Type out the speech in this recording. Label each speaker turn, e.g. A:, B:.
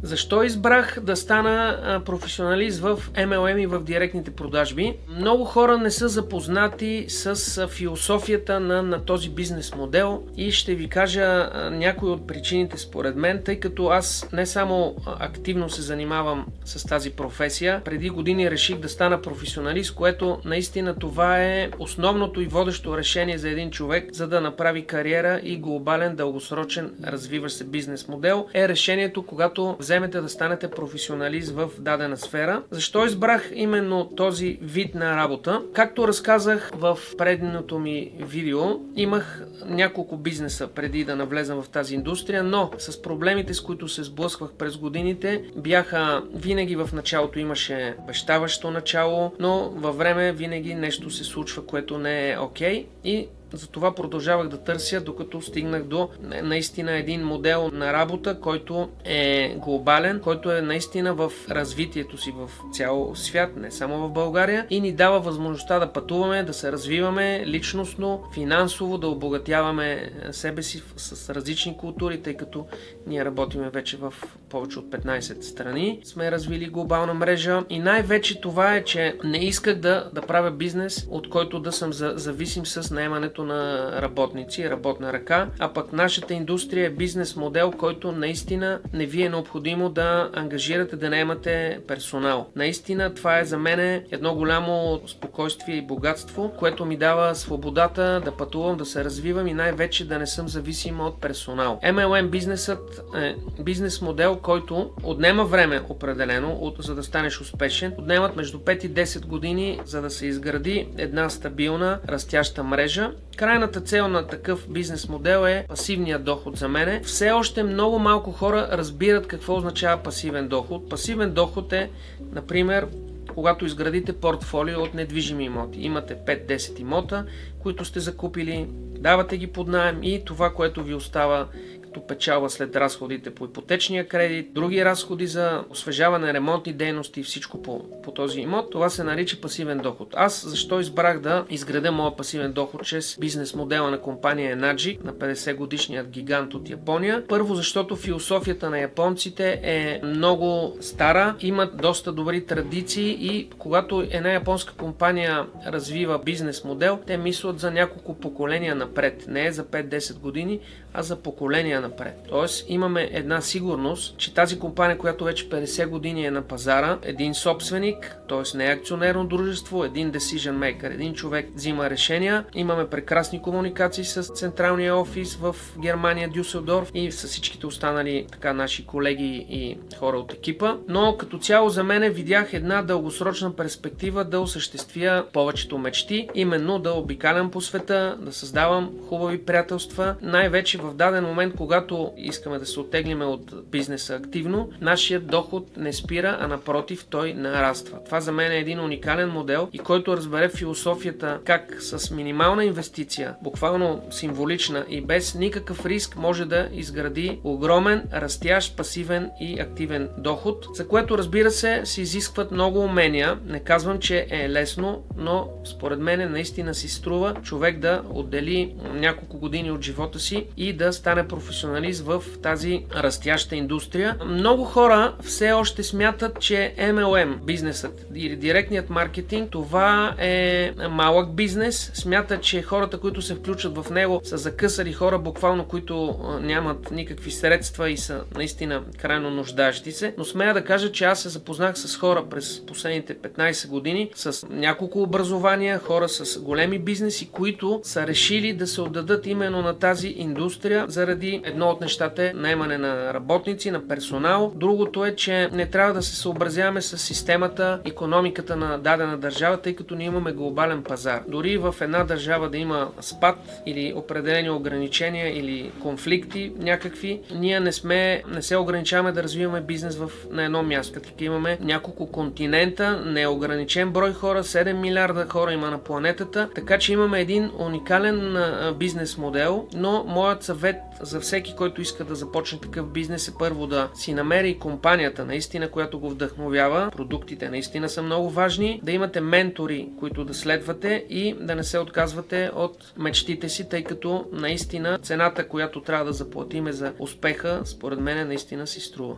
A: Защо избрах да стана професионалист в MLM и в директните продажби? Много хора не са запознати с философията на този бизнес модел и ще ви кажа някои от причините според мен, тъй като аз не само активно се занимавам с тази професия, преди години реших да стана професионалист, което наистина това е основното и водещо решение за един човек, за да направи кариера и глобален, дългосрочен, развиващ се бизнес модел, е решението, когато вземете да станете професионалист в дадена сфера. Защо избрах именно този вид на работа? Както разказах в предното ми видео, имах няколко бизнеса преди да навлезам в тази индустрия, но с проблемите, с които се сблъсквах през годините, бяха винаги в началото имаше обещаващо начало, но във време винаги нещо се случва, което не е окей, и затова продължавах да търся, докато стигнах до наистина един модел на работа, който е глобален, който е наистина в развитието си в цял свят, не само в България, и ни дава възможността да пътуваме, да се развиваме личностно, финансово, да обогатяваме себе си с различни култури, тъй като ние работиме вече в повече от 15 страни. Сме развили глобална мрежа и най-вече това е, че не исках да правя бизнес, от който да съм зависим с наемането на работници, работна ръка, а пък нашата индустрия е бизнес модел, който наистина не ви е необходимо да ангажирате, да наемате персонал. Наистина това е за мен едно голямо спокойствие и богатство, което ми дава свободата да пътувам, да се развивам и най-вече да не съм зависим от персонал. MLM бизнесът е бизнес модел, който отнема време определено, за да станеш успешен. Отнемат между 5 и 10 години, за да се изгради една стабилна, растяща мрежа. Крайната цел на такъв бизнес модел е пасивният доход за мене. Все още много малко хора разбират какво означава пасивен доход. Пасивен доход е, например, когато изградите портфолио от недвижими имоти. Имате 5-10 имота, които сте закупили, давате ги под наем и това, което ви остава като печалба след разходите по ипотечния кредит, други разходи за освежаване, ремонтни дейности и всичко по този имот, това се нарича пасивен доход. Аз защо избрах да изградя моя пасивен доход чрез бизнес модела на компания Enagic, на 50 годишният гигант от Япония? Първо, защото философията на японците е много стара, имат доста добри традиции и когато една японска компания развива бизнес модел, те мислят за няколко поколения напред. Не е за 5-10 години, а за поколения напред. Тоест имаме една сигурност, че тази компания, която вече 50 години е на пазара, един собственик, т.е. не е акционерно дружество, един decision maker, един човек взима решения. Имаме прекрасни комуникации с централния офис в Германия, Дюселдорф, и с всичките останали наши колеги и хора от екипа. Но като цяло за мен видях една дългосрочна перспектива да осъществя повечето мечти, именно да обикалям по света, да създавам хубави приятелства, най-вече в даден момент, когато искаме да се оттеглиме от бизнеса активно, нашият доход не спира, а напротив, той нараства. Това за мен е един уникален модел, и който разбере философията как с минимална инвестиция, буквално символична и без никакъв риск, може да изгради огромен, растящ, пасивен и активен доход, за което, разбира се изискват много умения. Не казвам, че е лесно, но според мен наистина си струва човек да отдели няколко години от живота си и да стане професионалист в тази растяща индустрия. Много хора все още смятат, че MLM бизнесът или директният маркетинг, това е малък бизнес. Смятат, че хората, които се включат в него, са закъсали хора, буквално, които нямат никакви средства и са наистина крайно нуждащи се. Но смея да кажа, че аз се запознах с хора през последните 15 години, с няколко образования, хора с големи бизнеси, които са решили да се отдадат именно на тази индустрия заради едно от нещата е наемане на работници, на персонал. Другото е, че не трябва да се съобразяваме с системата, икономиката на дадена държава, тъй като ние имаме глобален пазар. Дори в една държава да има спад или определени ограничения или конфликти някакви, ние не се ограничаваме да развиваме бизнес на едно място. Така имаме няколко континента, неограничен брой хора, 7 милиарда хора има на планетата, така че имаме един уникален бизнес модел, но моят съвет за всеки, който иска да започне такъв бизнес, е първо да си намери компанията наистина, която го вдъхновява. Продуктите наистина са много важни, да имате ментори, които да следвате и да не се отказвате от мечтите си, тъй като наистина цената, която трябва да заплатиме за успеха, според мен наистина си струва.